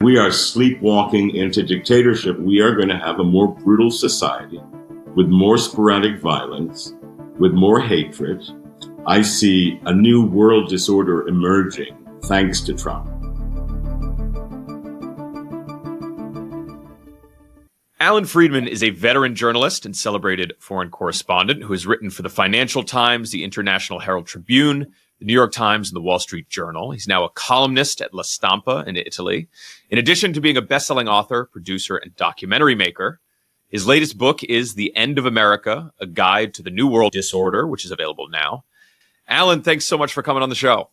we are sleepwalking into dictatorship. We are going to have a more brutal society with more sporadic violence, with more hatred. I see a new world disorder emerging thanks to Trump. Alan Friedman is a veteran journalist and celebrated foreign correspondent who has written for the Financial Times, the International Herald Tribune, the New York Times, and the Wall Street Journal. He's now a columnist at La Stampa in Italy. In addition to being a best-selling author, producer, and documentary maker, his latest book is The End of America, A Guide to the New World Disorder, which is available now. Alan, thanks so much for coming on the show.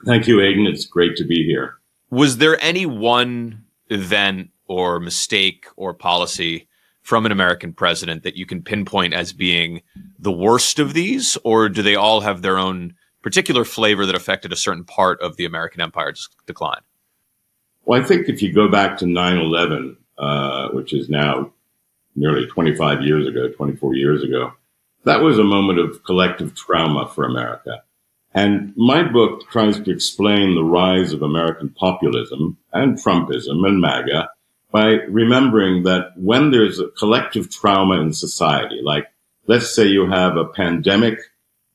Thank you, Aidan. It's great to be here. Was there any one event or mistake or policy from an American president that you can pinpoint as being the worst of these, or do they all have their own particular flavor that affected a certain part of the American empire's decline? Well, I think if you go back to 9/11, which is now nearly 24 years ago, that was a moment of collective trauma for America. And my book tries to explain the rise of American populism and Trumpism and MAGA by remembering that when there's a collective trauma in society, like let's say you have a pandemic,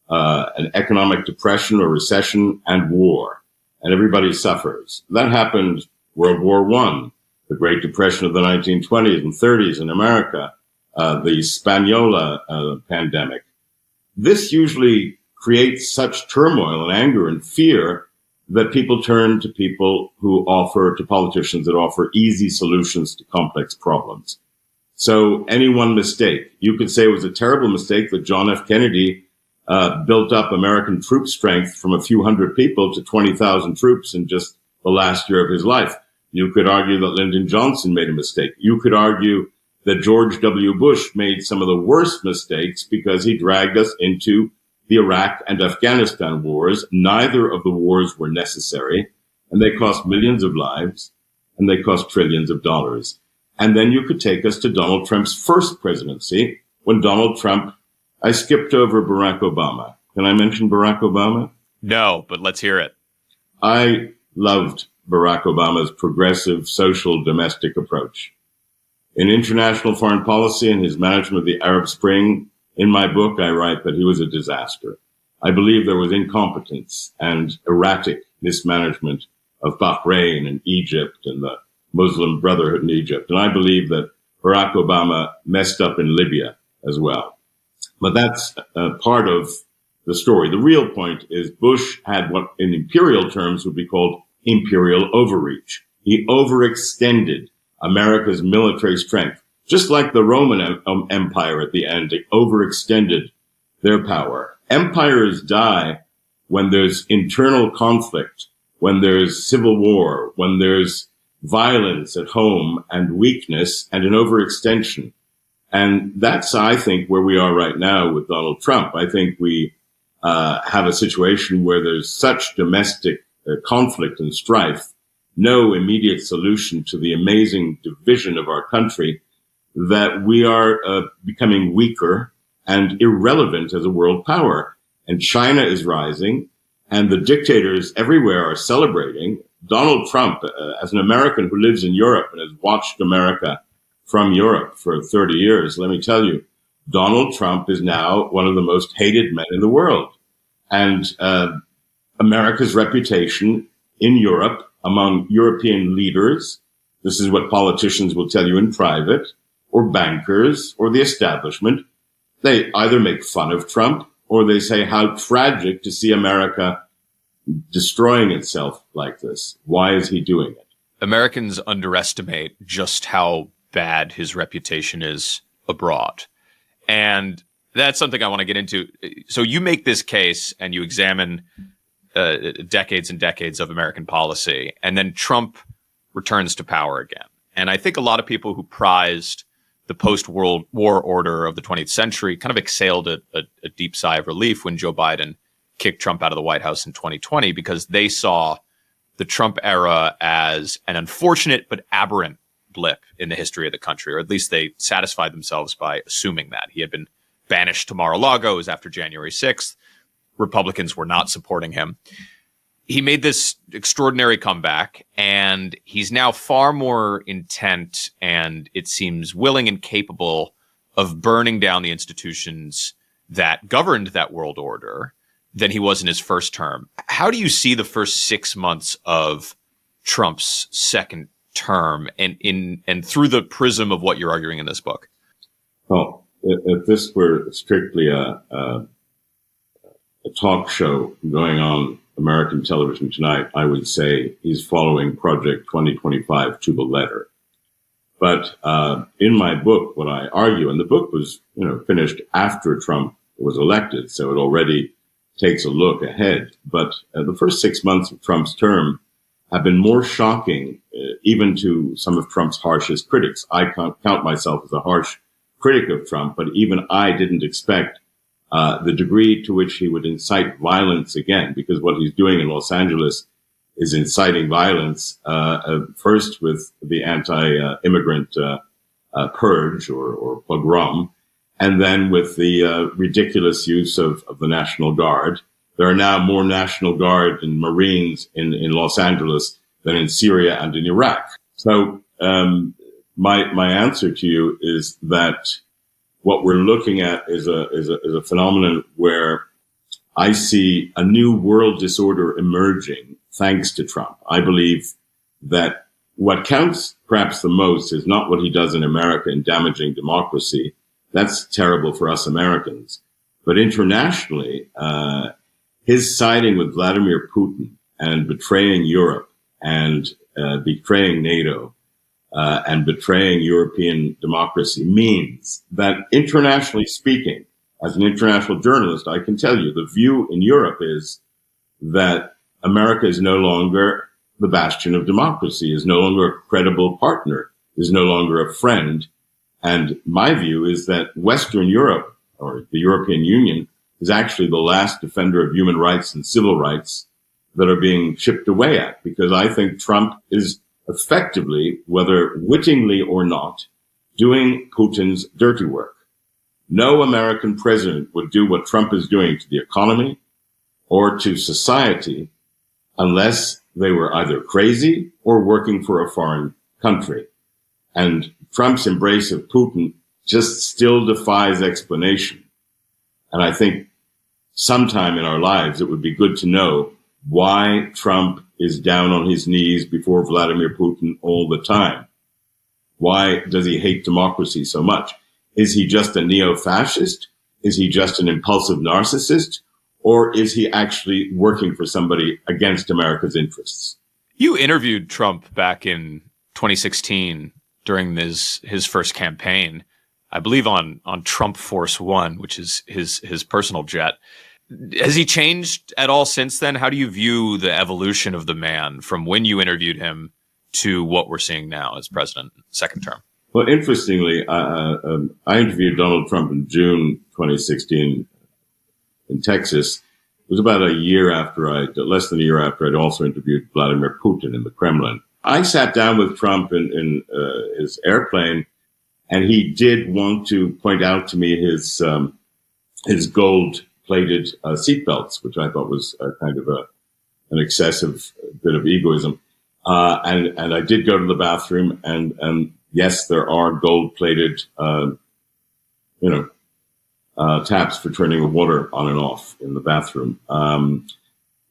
an economic depression or recession and war, and everybody suffers. That happened World War I, the Great Depression of the 1920s and 30s in America, the Spaniola pandemic. This usually creates such turmoil and anger and fear that people turn to politicians that offer easy solutions to complex problems. So any one mistake, you could say it was a terrible mistake that John F. Kennedy built up American troop strength from a few hundred people to 20,000 troops in just the last year of his life. You could argue that Lyndon Johnson made a mistake. You could argue that George W. Bush made some of the worst mistakes because he dragged us into the Iraq and Afghanistan wars. Neither of the wars were necessary, and they cost millions of lives, and they cost trillions of dollars. And then you could take us to Donald Trump's first presidency, when Donald Trump, I skipped over Barack Obama. Can I mention Barack Obama? No, but let's hear it. I loved Barack Obama's progressive, social, domestic approach. In international foreign policy and his management of the Arab Spring, in my book, I write that he was a disaster. I believe there was incompetence and erratic mismanagement of Bahrain and Egypt and the Muslim Brotherhood in Egypt. And I believe that Barack Obama messed up in Libya as well. But that's part of the story. The real point is Bush had what in imperial terms would be called imperial overreach. He overextended America's military strength. Just like the Roman Empire at the end, they overextended their power. Empires die when there's internal conflict, when there's civil war, when there's violence at home and weakness and an overextension. And that's, I think, where we are right now with Donald Trump. I think we have a situation where there's such domestic conflict and strife, no immediate solution to the amazing division of our country, that we are becoming weaker and irrelevant as a world power. And China is rising, and the dictators everywhere are celebrating. Donald Trump, as an American who lives in Europe and has watched America from Europe for 30 years, let me tell you, Donald Trump is now one of the most hated men in the world. And America's reputation in Europe among European leaders, this is what politicians will tell you in private, or bankers, or the establishment, they either make fun of Trump or they say how tragic to see America destroying itself like this. Why is he doing it? Americans underestimate just how bad his reputation is abroad. And that's something I want to get into. So you make this case and you examine decades and decades of American policy, and then Trump returns to power again. And I think a lot of people who prized the post-World War order of the 20th century kind of exhaled a deep sigh of relief when Joe Biden kicked Trump out of the White House in 2020, because they saw the Trump era as an unfortunate but aberrant blip in the history of the country, or at least they satisfied themselves by assuming that. He had been banished to Mar-a-Lago. It was after January 6th. Republicans were not supporting him. he made this extraordinary comeback, and he's now far more intent and, it seems, willing and capable of burning down the institutions that governed that world order than he was in his first term. How do you see the first 6 months of Trump's second term and through the prism of what you're arguing in this book? Well, if this were strictly a talk show going on American television tonight, I would say he's following Project 2025 to the letter. But in my book, what I argue, and the book was finished after Trump was elected, so it already takes a look ahead. But the first 6 months of Trump's term have been more shocking, even to some of Trump's harshest critics. I count myself as a harsh critic of Trump, but even I didn't expect the degree to which he would incite violence again, because what he's doing in Los Angeles is inciting violence, first with the anti-immigrant purge or pogrom, and then with the ridiculous use of the National Guard. There are now more National Guard and Marines in Los Angeles than in Syria and in Iraq. So my answer to you is that what we're looking at is a phenomenon where I see a new world disorder emerging thanks to Trump. I believe that what counts perhaps the most is not what he does in America in damaging democracy. That's terrible for us Americans. But internationally, his siding with Vladimir Putin and betraying Europe and betraying NATO and betraying European democracy means that, internationally speaking, as an international journalist, I can tell you the view in Europe is that America is no longer the bastion of democracy, is no longer a credible partner, is no longer a friend. And my view is that Western Europe, or the European Union, is actually the last defender of human rights and civil rights that are being chipped away at, because I think Trump is effectively, whether wittingly or not, doing Putin's dirty work. No American president would do what Trump is doing to the economy or to society unless they were either crazy or working for a foreign country. And Trump's embrace of Putin just still defies explanation. And I think sometime in our lives, it would be good to know why Trump is down on his knees before Vladimir Putin all the time. Why does he hate democracy so much? Is he just a neo-fascist? Is he just an impulsive narcissist? Or is he actually working for somebody against America's interests? You interviewed Trump back in 2016 during his first campaign, I believe on Trump Force One, which is his personal jet. Has he changed at all since then? How do you view the evolution of the man from when you interviewed him to what we're seeing now as president, second term? Well, interestingly, I interviewed Donald Trump in June 2016 in Texas. It was about less than a year after I'd also interviewed Vladimir Putin in the Kremlin. I sat down with Trump in his airplane, and he did want to point out to me his gold-plated seatbelts, which I thought was kind of an excessive bit of egoism. And I did go to the bathroom, and yes, there are gold-plated, taps for turning the water on and off in the bathroom.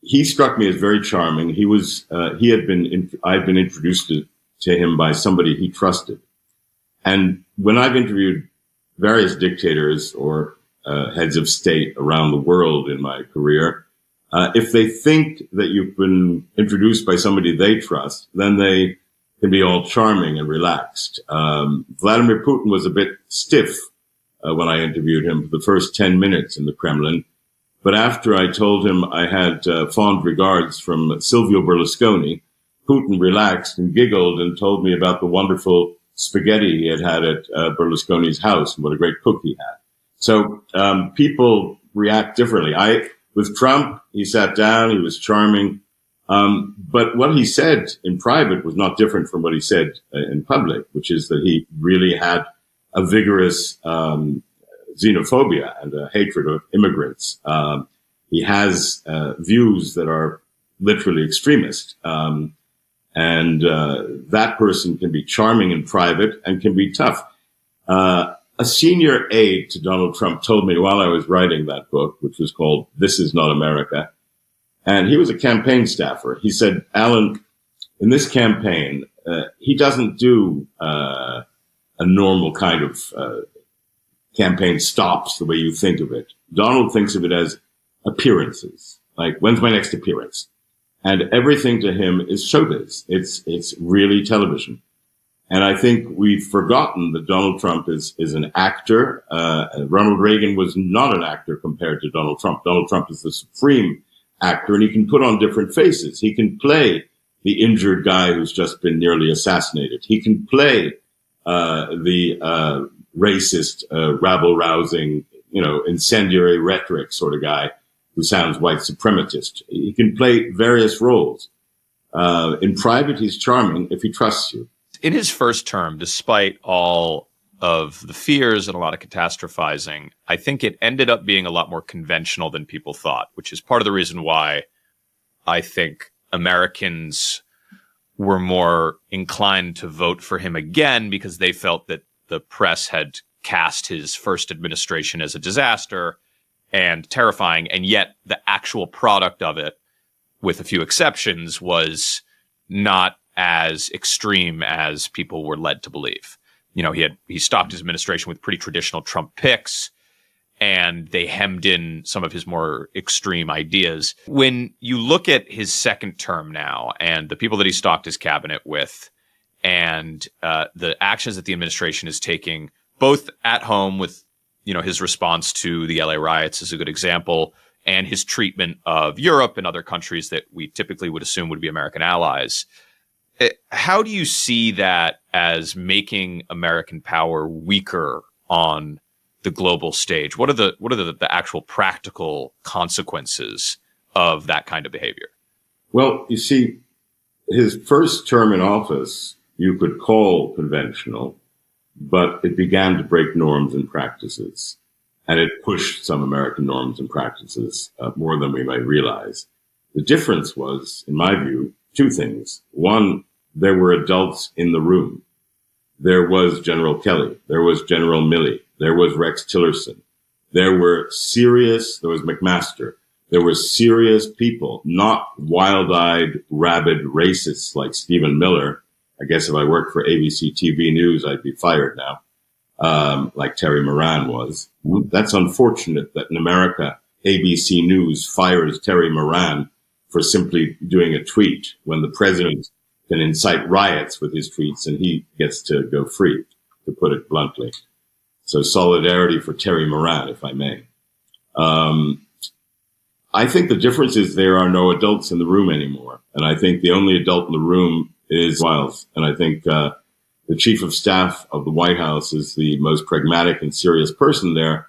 He struck me as very charming. I'd been introduced to him by somebody he trusted. And when I've interviewed various dictators or heads of state around the world in my career, if they think that you've been introduced by somebody they trust, then they can be all charming and relaxed. Vladimir Putin was a bit stiff when I interviewed him for the first 10 minutes in the Kremlin. But after I told him I had fond regards from Silvio Berlusconi, Putin relaxed and giggled and told me about the wonderful spaghetti he had at Berlusconi's house and what a great cook he had. So people react differently. With Trump, he sat down, he was charming. But what he said in private was not different from what he said in public, which is that he really had a vigorous xenophobia and a hatred of immigrants. He has views that are literally extremist. And that person can be charming in private and can be tough. A senior aide to Donald Trump told me while I was writing that book, which was called This Is Not America, and he was a campaign staffer. He said, Alan, in this campaign, he doesn't do a normal kind of campaign stops the way you think of it. Donald thinks of it as appearances, like when's my next appearance? And everything to him is showbiz. It's really television. And I think we've forgotten that Donald Trump is an actor. Ronald Reagan was not an actor compared to Donald Trump. Donald Trump is the supreme actor, and he can put on different faces. He can play the injured guy who's just been nearly assassinated. He can play the racist, rabble-rousing, incendiary rhetoric sort of guy who sounds white suprematist. He can play various roles. In private, he's charming if he trusts you. In his first term, despite all of the fears and a lot of catastrophizing, I think it ended up being a lot more conventional than people thought, which is part of the reason why I think Americans were more inclined to vote for him again, because they felt that the press had cast his first administration as a disaster and terrifying, and yet the actual product of it, with a few exceptions, was not as extreme as people were led to believe. He stocked his administration with pretty traditional Trump picks, and they hemmed in some of his more extreme ideas. When you look at his second term now and the people that he stocked his cabinet with, and the actions that the administration is taking, both at home with, his response to the LA riots is a good example, and his treatment of Europe and other countries that we typically would assume would be American allies, how do you see that as making American power weaker on the global stage? What are the actual practical consequences of that kind of behavior? Well, you see, his first term in office, you could call conventional, but it began to break norms and practices. And it pushed some American norms and practices more than we might realize. The difference was, in my view, two things. One, there were adults in the room. There was General Kelly. There was General Milley. There was Rex Tillerson. There was McMaster. There were serious people, not wild-eyed, rabid racists like Stephen Miller. I guess if I worked for ABC TV News, I'd be fired now, like Terry Moran was. That's unfortunate that in America, ABC News fires Terry Moran for simply doing a tweet when the president can incite riots with his tweets and he gets to go free, to put it bluntly. So solidarity for Terry Moran, if I may. I think the difference is there are no adults in the room anymore. And I think the only adult in the room is Wiles. And I think the chief of staff of the White House is the most pragmatic and serious person there.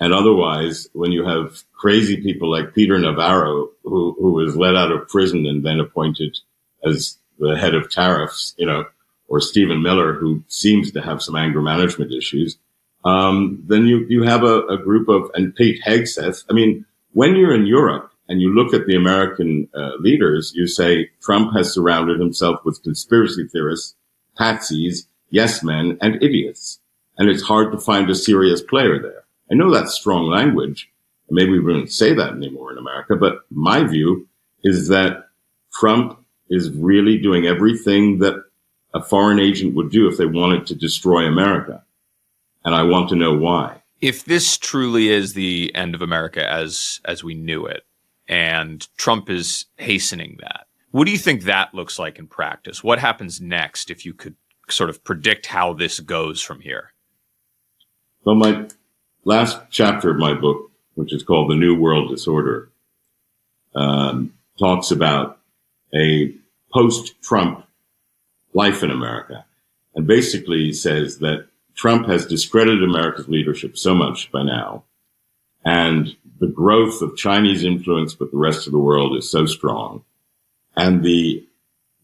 And otherwise, when you have crazy people like Peter Navarro, who was let out of prison and then appointed as the head of tariffs, or Stephen Miller, who seems to have some anger management issues, then you have a group of, and Pete Hegseth. I mean, when you're in Europe and you look at the American leaders, you say Trump has surrounded himself with conspiracy theorists, patsies, yes men, and idiots. And it's hard to find a serious player there. I know that's strong language. Maybe we wouldn't say that anymore in America, but my view is that Trump is really doing everything that a foreign agent would do if they wanted to destroy America. And I want to know why. If this truly is the end of America as we knew it, and Trump is hastening that, what do you think that looks like in practice? What happens next if you could sort of predict how this goes from here? Well, my last chapter of my book, which is called The New World Disorder, talks about a post-Trump life in America, and basically says that Trump has discredited America's leadership so much by now, and the growth of Chinese influence with the rest of the world is so strong, and the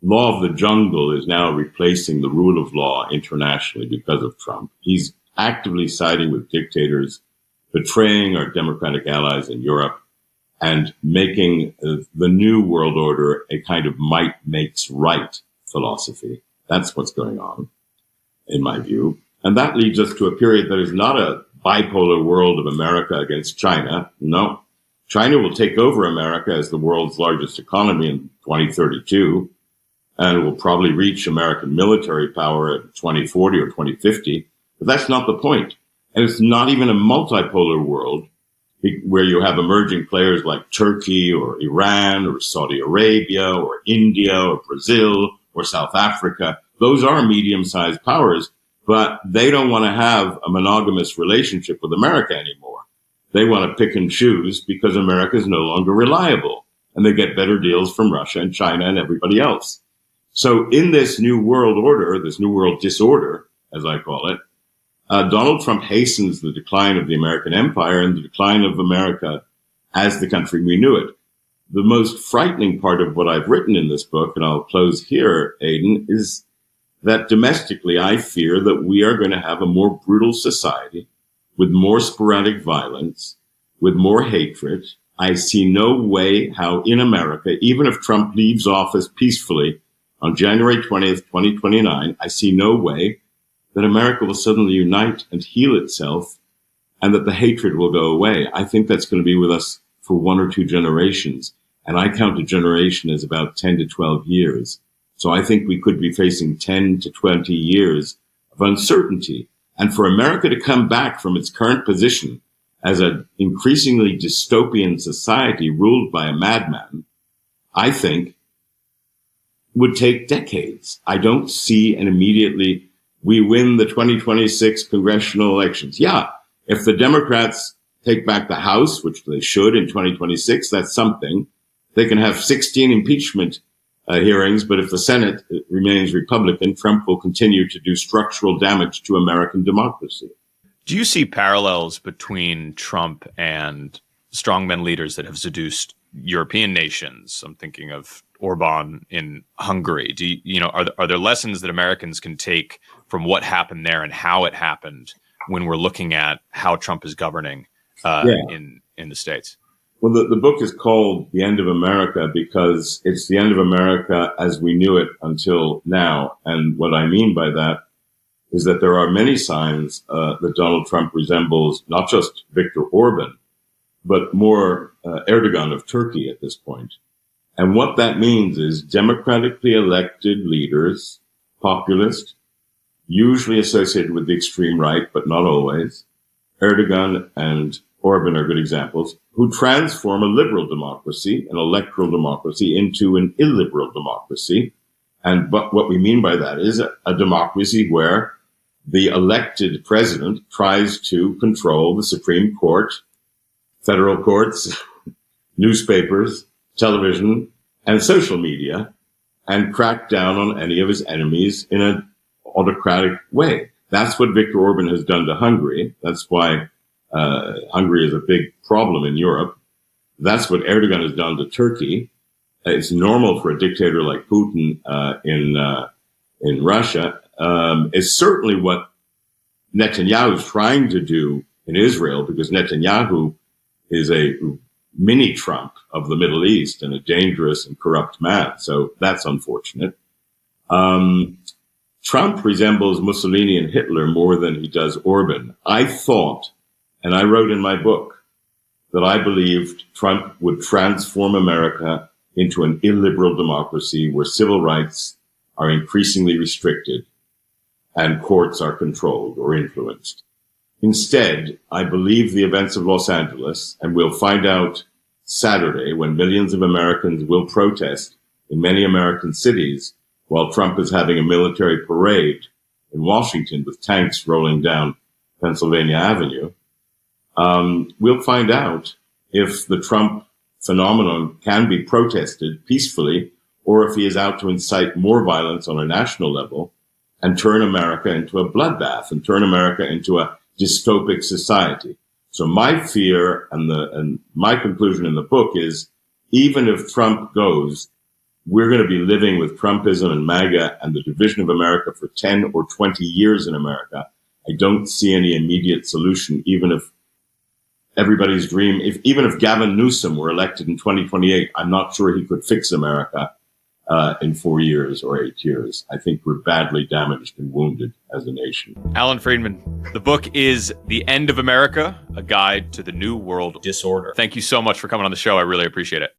law of the jungle is now replacing the rule of law internationally because of Trump. He's actively siding with dictators, betraying our democratic allies in Europe, and making the new world order a kind of might makes right philosophy. That's what's going on, in my view. And that leads us to a period that is not a bipolar world of America against China. No, China will take over America as the world's largest economy in 2032, and will probably reach American military power at 2040 or 2050. But that's not the point. And it's not even a multipolar world where you have emerging players like Turkey or Iran or Saudi Arabia or India or Brazil or South Africa. Those are medium-sized powers, but they don't want to have a monogamous relationship with America anymore. They want to pick and choose because America is no longer reliable, and they get better deals from Russia and China and everybody else. So in this new world order, this new world disorder, as I call it, Donald Trump hastens the decline of the American empire and the decline of America as the country we knew it. The most frightening part of what I've written in this book, and I'll close here, Aidan, is that domestically I fear that we are going to have a more brutal society with more sporadic violence, with more hatred. I see no way how in America, even if Trump leaves office peacefully on January 20th, 2029, I see no way that America will suddenly unite and heal itself and that the hatred will go away. I think that's going to be with us for 1 or 2 generations. And I count a generation as about 10 to 12 years. So I think we could be facing 10 to 20 years of uncertainty. And for America to come back from its current position as an increasingly dystopian society ruled by a madman, I think would take decades. I don't see an immediately we win the 2026 congressional elections. Yeah, if the Democrats take back the House, which they should in 2026, that's something. They can have 16 impeachment hearings, but if the Senate remains Republican, Trump will continue to do structural damage to American democracy. Do you see parallels between Trump and strongman leaders that have seduced European nations? I'm thinking of Orban in Hungary. Are there lessons that Americans can take from what happened there and how it happened when we're looking at how Trump is governing in the States? Well, the book is called The End of America because it's the end of America as we knew it until now. And what I mean by that is that there are many signs that Donald Trump resembles not just Viktor Orban, but more Erdogan of Turkey at this point. And what that means is democratically elected leaders, populist, usually associated with the extreme right, but not always. Erdogan and Orban are good examples, who transform a liberal democracy, an electoral democracy, into an illiberal democracy. And but what we mean by that is a democracy where the elected president tries to control the Supreme Court, federal courts, newspapers, television, and social media, and crack down on any of his enemies in an autocratic way. That's what Viktor Orban has done to Hungary. That's why Hungary is a big problem in Europe. That's what Erdogan has done to Turkey. It's normal for a dictator like Putin in Russia. It's certainly what Netanyahu is trying to do in Israel, because Netanyahu is a mini Trump of the Middle East and a dangerous and corrupt man. So that's unfortunate. Trump resembles Mussolini and Hitler more than he does Orban. I thought, and I wrote in my book, that I believed Trump would transform America into an illiberal democracy where civil rights are increasingly restricted and courts are controlled or influenced. Instead, I believe the events of Los Angeles, and we'll find out Saturday when millions of Americans will protest in many American cities while Trump is having a military parade in Washington with tanks rolling down Pennsylvania Avenue. We'll find out if the Trump phenomenon can be protested peacefully or if he is out to incite more violence on a national level and turn America into a bloodbath and turn America into a dystopic society. So my fear and my conclusion in the book is even if Trump goes, we're going to be living with Trumpism and MAGA and the division of America for 10 or 20 years in America. I don't see any immediate solution, even if everybody's dream. Even if Gavin Newsom were elected in 2028, I'm not sure he could fix America in 4 years or 8 years. I think we're badly damaged and wounded as a nation. Alan Friedman, the book is The End of America, A Guide to the New World Disorder. Thank you so much for coming on the show. I really appreciate it.